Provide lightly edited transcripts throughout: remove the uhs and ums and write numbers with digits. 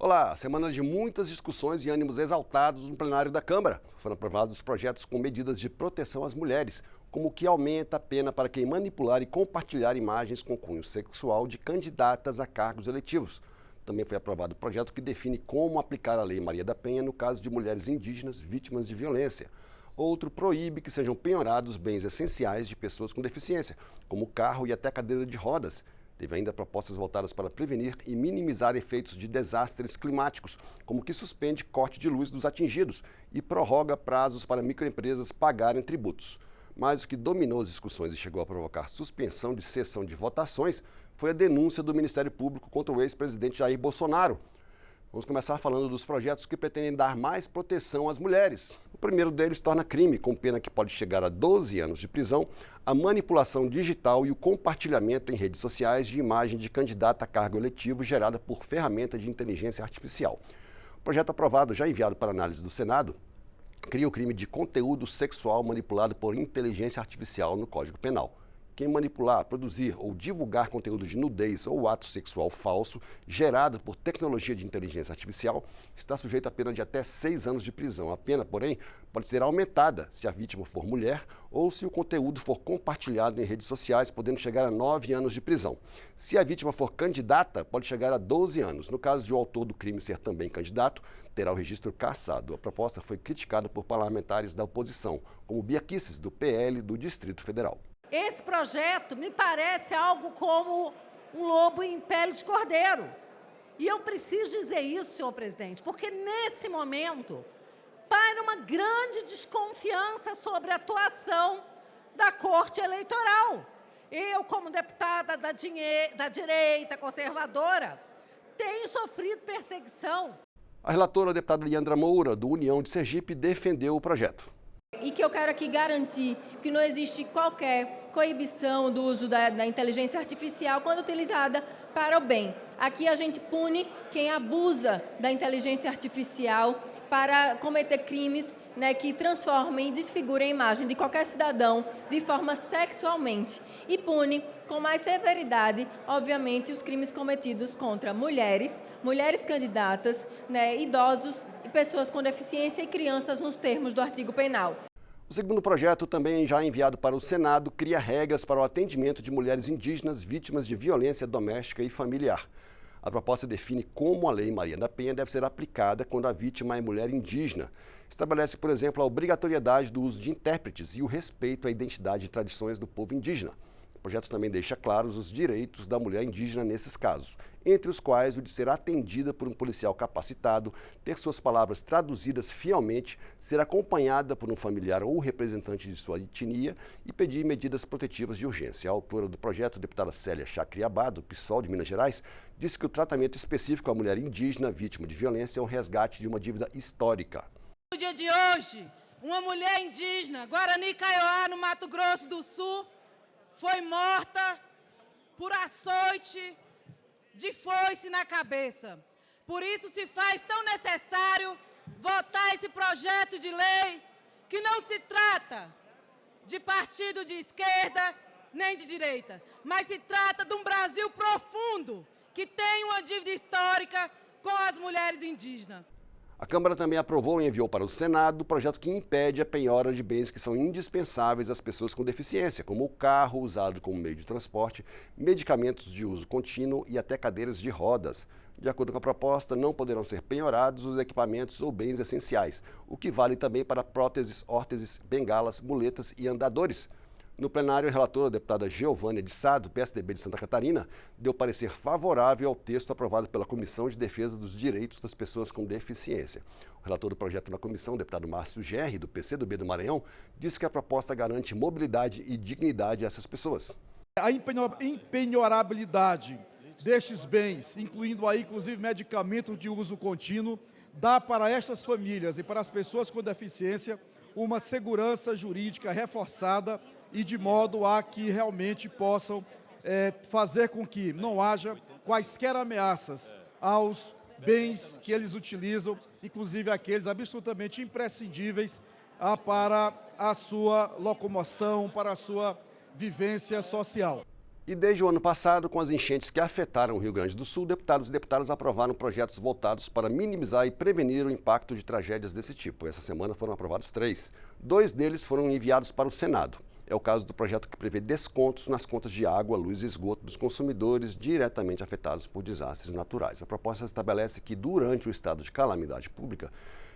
Olá, semana de muitas discussões e ânimos exaltados no plenário da Câmara. Foram aprovados projetos com medidas de proteção às mulheres, como o que aumenta a pena para quem manipular e compartilhar imagens com cunho sexual de candidatas a cargos eletivos. Também foi aprovado o projeto que define como aplicar a Lei Maria da Penha no caso de mulheres indígenas vítimas de violência. Outro proíbe que sejam penhorados bens essenciais de pessoas com deficiência, como carro e até cadeira de rodas. Teve ainda propostas voltadas para prevenir e minimizar efeitos de desastres climáticos, como que suspende corte de luz dos atingidos e prorroga prazos para microempresas pagarem tributos. Mas o que dominou as discussões e chegou a provocar suspensão de sessão de votações foi a denúncia do Ministério Público contra o ex-presidente Jair Bolsonaro. Vamos começar falando dos projetos que pretendem dar mais proteção às mulheres. O primeiro deles torna crime, com pena que pode chegar a 12 anos de prisão, a manipulação digital e o compartilhamento em redes sociais de imagem de candidata a cargo eletivo gerada por ferramenta de inteligência artificial. O projeto aprovado, já enviado para análise do Senado, cria o crime de conteúdo sexual manipulado por inteligência artificial no Código Penal. Quem manipular, produzir ou divulgar conteúdo de nudez ou ato sexual falso gerado por tecnologia de inteligência artificial está sujeito a pena de até 6 anos de prisão. A pena, porém, pode ser aumentada se a vítima for mulher ou se o conteúdo for compartilhado em redes sociais, podendo chegar a 9 anos de prisão. Se a vítima for candidata, pode chegar a 12 anos. No caso de o autor do crime ser também candidato, terá o registro cassado. A proposta foi criticada por parlamentares da oposição, como Bia Kicis, do PL do Distrito Federal. Esse projeto me parece algo como um lobo em pele de cordeiro. E eu preciso dizer isso, senhor presidente, porque nesse momento paira uma grande desconfiança sobre a atuação da Corte Eleitoral. Eu, como deputada da direita conservadora, tenho sofrido perseguição. A relatora, a deputada Leandra Moura, do União de Sergipe, defendeu o projeto. E que eu quero aqui garantir que não existe qualquer coibição do uso da inteligência artificial quando utilizada para o bem. Aqui a gente pune quem abusa da inteligência artificial para cometer crimes, que transformem e desfigurem a imagem de qualquer cidadão de forma sexualmente. E pune com mais severidade, obviamente, os crimes cometidos contra mulheres candidatas, idosos, pessoas com deficiência e crianças nos termos do artigo penal. O segundo projeto, também já enviado para o Senado, cria regras para o atendimento de mulheres indígenas vítimas de violência doméstica e familiar. A proposta define como a Lei Maria da Penha deve ser aplicada quando a vítima é mulher indígena. Estabelece, por exemplo, a obrigatoriedade do uso de intérpretes e o respeito à identidade e tradições do povo indígena. O projeto também deixa claros os direitos da mulher indígena nesses casos, entre os quais o de ser atendida por um policial capacitado, ter suas palavras traduzidas fielmente, ser acompanhada por um familiar ou representante de sua etnia e pedir medidas protetivas de urgência. A autora do projeto, a deputada Célia Chacriabá, do PSOL de Minas Gerais, disse que o tratamento específico à mulher indígena vítima de violência é um resgate de uma dívida histórica. No dia de hoje, uma mulher indígena, Guarani Kaiowá, no Mato Grosso do Sul, foi morta por açoite de foice na cabeça. Por isso se faz tão necessário votar esse projeto de lei, que não se trata de partido de esquerda nem de direita, mas se trata de um Brasil profundo, que tem uma dívida histórica com as mulheres indígenas. A Câmara também aprovou e enviou para o Senado o projeto que impede a penhora de bens que são indispensáveis às pessoas com deficiência, como o carro usado como meio de transporte, medicamentos de uso contínuo e até cadeiras de rodas. De acordo com a proposta, não poderão ser penhorados os equipamentos ou bens essenciais, o que vale também para próteses, órteses, bengalas, muletas e andadores. No plenário, a relatora, a deputada Geovânia de Sá, do PSDB de Santa Catarina, deu parecer favorável ao texto aprovado pela Comissão de Defesa dos Direitos das Pessoas com Deficiência. O relator do projeto na comissão, o deputado Márcio Gerri, do PCdoB do Maranhão, disse que a proposta garante mobilidade e dignidade a essas pessoas. A impenhorabilidade destes bens, incluindo aí, inclusive, medicamentos de uso contínuo, dá para estas famílias e para as pessoas com deficiência uma segurança jurídica reforçada e de modo a que realmente possam fazer com que não haja quaisquer ameaças aos bens que eles utilizam, inclusive aqueles absolutamente imprescindíveis para a sua locomoção, para a sua vivência social. E desde o ano passado, com as enchentes que afetaram o Rio Grande do Sul, deputados e deputadas aprovaram projetos voltados para minimizar e prevenir o impacto de tragédias desse tipo. Essa semana foram aprovados 3. 2 deles foram enviados para o Senado. É o caso do projeto que prevê descontos nas contas de água, luz e esgoto dos consumidores diretamente afetados por desastres naturais. A proposta estabelece que, durante o estado de calamidade pública,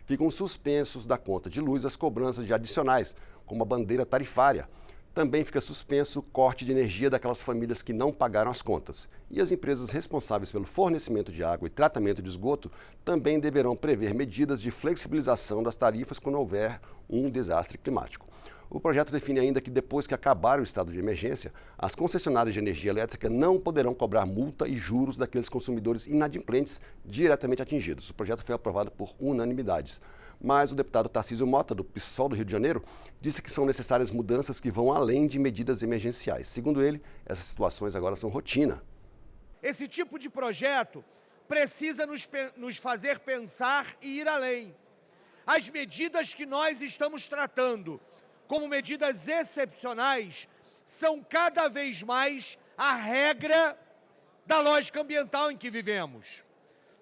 ficam suspensos da conta de luz as cobranças de adicionais, como a bandeira tarifária. Também fica suspenso o corte de energia daquelas famílias que não pagaram as contas. E as empresas responsáveis pelo fornecimento de água e tratamento de esgoto também deverão prever medidas de flexibilização das tarifas quando houver um desastre climático. O projeto define ainda que depois que acabar o estado de emergência, as concessionárias de energia elétrica não poderão cobrar multa e juros daqueles consumidores inadimplentes diretamente atingidos. O projeto foi aprovado por unanimidade. Mas o deputado Tarcísio Mota, do PSOL do Rio de Janeiro, disse que são necessárias mudanças que vão além de medidas emergenciais. Segundo ele, essas situações agora são rotina. Esse tipo de projeto precisa nos fazer pensar e ir além. As medidas que nós estamos tratando como medidas excepcionais são cada vez mais a regra da lógica ambiental em que vivemos.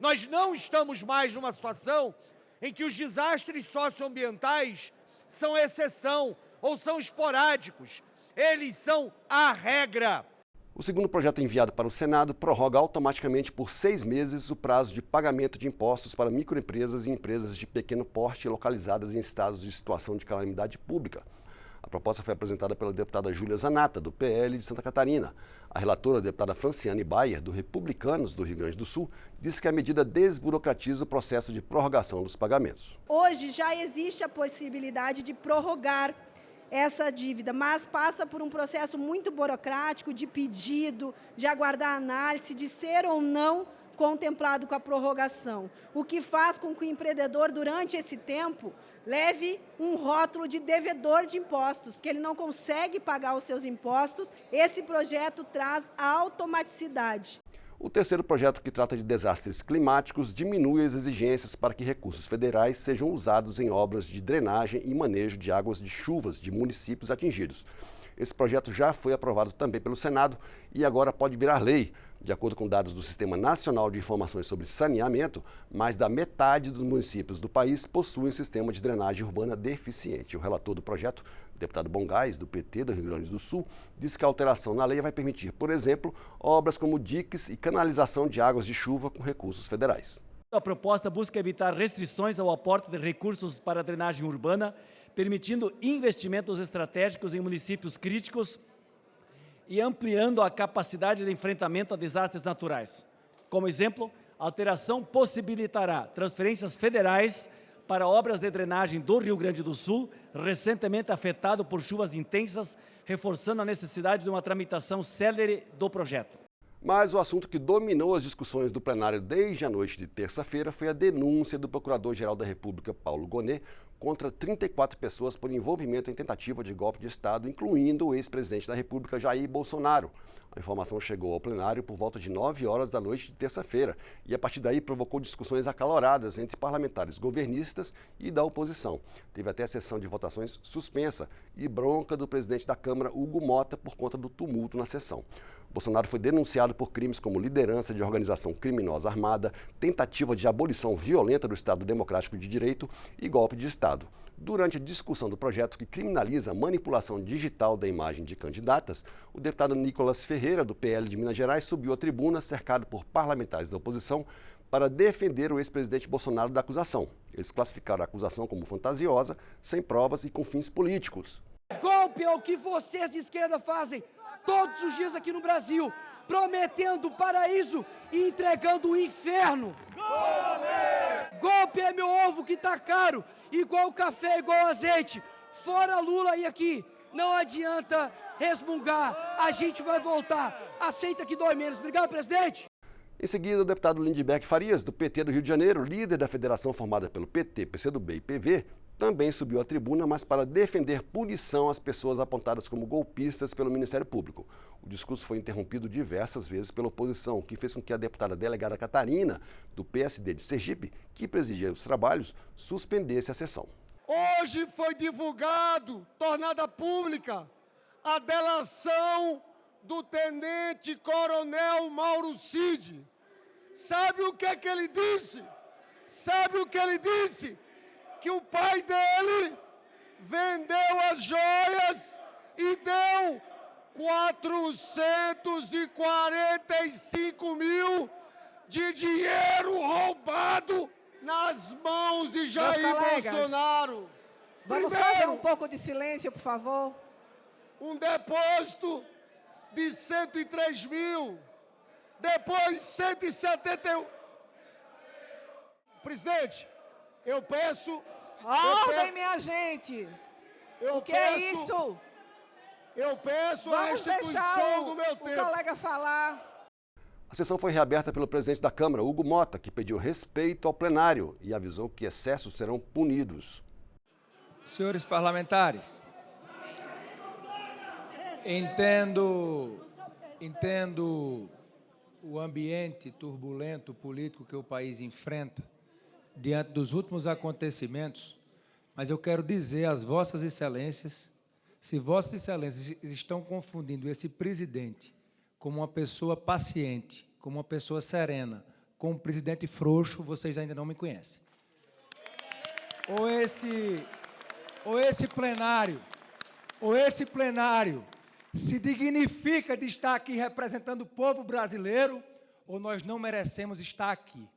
Nós não estamos mais numa situação em que os desastres socioambientais são exceção ou são esporádicos. Eles são a regra. O segundo projeto enviado para o Senado prorroga automaticamente por 6 meses o prazo de pagamento de impostos para microempresas e empresas de pequeno porte localizadas em estados de situação de calamidade pública. A proposta foi apresentada pela deputada Júlia Zanata, do PL de Santa Catarina. A relatora, a deputada Franciane Bayer, do Republicanos do Rio Grande do Sul, disse que a medida desburocratiza o processo de prorrogação dos pagamentos. Hoje já existe a possibilidade de prorrogar essa dívida, mas passa por um processo muito burocrático de pedido, de aguardar análise, de ser ou não contemplado com a prorrogação, o que faz com que o empreendedor, durante esse tempo, leve um rótulo de devedor de impostos, porque ele não consegue pagar os seus impostos. Esse projeto traz a automaticidade. O terceiro projeto, que trata de desastres climáticos, diminui as exigências para que recursos federais sejam usados em obras de drenagem e manejo de águas de chuvas de municípios atingidos. Esse projeto já foi aprovado também pelo Senado e agora pode virar lei. De acordo com dados do Sistema Nacional de Informações sobre Saneamento, mais da metade dos municípios do país possuem sistema de drenagem urbana deficiente. O relator do projeto, o deputado Bongás, do PT do Rio Grande do Sul, disse que a alteração na lei vai permitir, por exemplo, obras como diques e canalização de águas de chuva com recursos federais. A proposta busca evitar restrições ao aporte de recursos para a drenagem urbana, permitindo investimentos estratégicos em municípios críticos e ampliando a capacidade de enfrentamento a desastres naturais. Como exemplo, a alteração possibilitará transferências federais para obras de drenagem do Rio Grande do Sul, recentemente afetado por chuvas intensas, reforçando a necessidade de uma tramitação célere do projeto. Mas o assunto que dominou as discussões do plenário desde a noite de terça-feira foi a denúncia do Procurador-Geral da República, Paulo Gonet, contra 34 pessoas por envolvimento em tentativa de golpe de Estado, incluindo o ex-presidente da República, Jair Bolsonaro. A informação chegou ao plenário por volta de 9 horas da noite de terça-feira e, a partir daí, provocou discussões acaloradas entre parlamentares governistas e da oposição. Teve até a sessão de votações suspensa e bronca do presidente da Câmara, Hugo Mota, por conta do tumulto na sessão. Bolsonaro foi denunciado por crimes como liderança de organização criminosa armada, tentativa de abolição violenta do Estado Democrático de Direito e golpe de Estado. Durante a discussão do projeto que criminaliza a manipulação digital da imagem de candidatas, o deputado Nicolas Ferreira, do PL de Minas Gerais, subiu à tribuna, cercado por parlamentares da oposição, para defender o ex-presidente Bolsonaro da acusação. Eles classificaram a acusação como fantasiosa, sem provas e com fins políticos. Golpe é o que vocês de esquerda fazem todos os dias aqui no Brasil, prometendo o paraíso e entregando o inferno. Golpe é meu ovo que tá caro, igual café, igual azeite. Fora Lula e aqui, não adianta resmungar, a gente vai voltar. Aceita que dói menos. Obrigado, presidente. Em seguida, o deputado Lindbergh Farias, do PT do Rio de Janeiro, líder da federação formada pelo PT, PCdoB e PV, também subiu à tribuna, mas para defender punição às pessoas apontadas como golpistas pelo Ministério Público. O discurso foi interrompido diversas vezes pela oposição, o que fez com que a deputada delegada Catarina, do PSD de Sergipe, que presidia os trabalhos, suspendesse a sessão. Hoje foi divulgado, tornada pública, a delação do Tenente Coronel Mauro Cid. Sabe o que é que ele disse? Sabe o que ele disse? Que o pai dele vendeu as joias e deu 445 mil de dinheiro roubado nas mãos de Jair Bolsonaro. Vamos fazer um pouco de silêncio, por favor. Um depósito de 103 mil, depois 171. Presidente, eu peço... Ordem, minha gente! O que é isso? Eu peço a restituição do meu tempo. O colega falar. A sessão foi reaberta pelo presidente da Câmara, Hugo Mota, que pediu respeito ao plenário e avisou que excessos serão punidos. Senhores parlamentares, entendo o ambiente turbulento político que o país enfrenta diante dos últimos acontecimentos, mas eu quero dizer às vossas excelências, se vossas excelências estão confundindo esse presidente como uma pessoa paciente, como uma pessoa serena, com um presidente frouxo, vocês ainda não me conhecem. Ou esse plenário se dignifica de estar aqui representando o povo brasileiro, ou nós não merecemos estar aqui.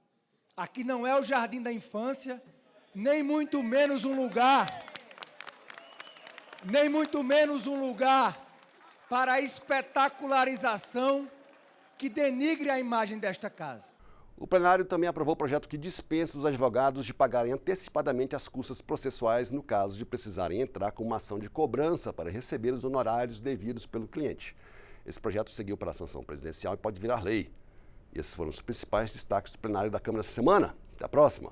Aqui não é o Jardim da Infância, nem muito menos um lugar para a espetacularização que denigre a imagem desta casa. O plenário também aprovou o projeto que dispensa os advogados de pagarem antecipadamente as custas processuais no caso de precisarem entrar com uma ação de cobrança para receber os honorários devidos pelo cliente. Esse projeto seguiu para a sanção presidencial e pode virar lei. E esses foram os principais destaques do plenário da Câmara essa semana. Até a próxima.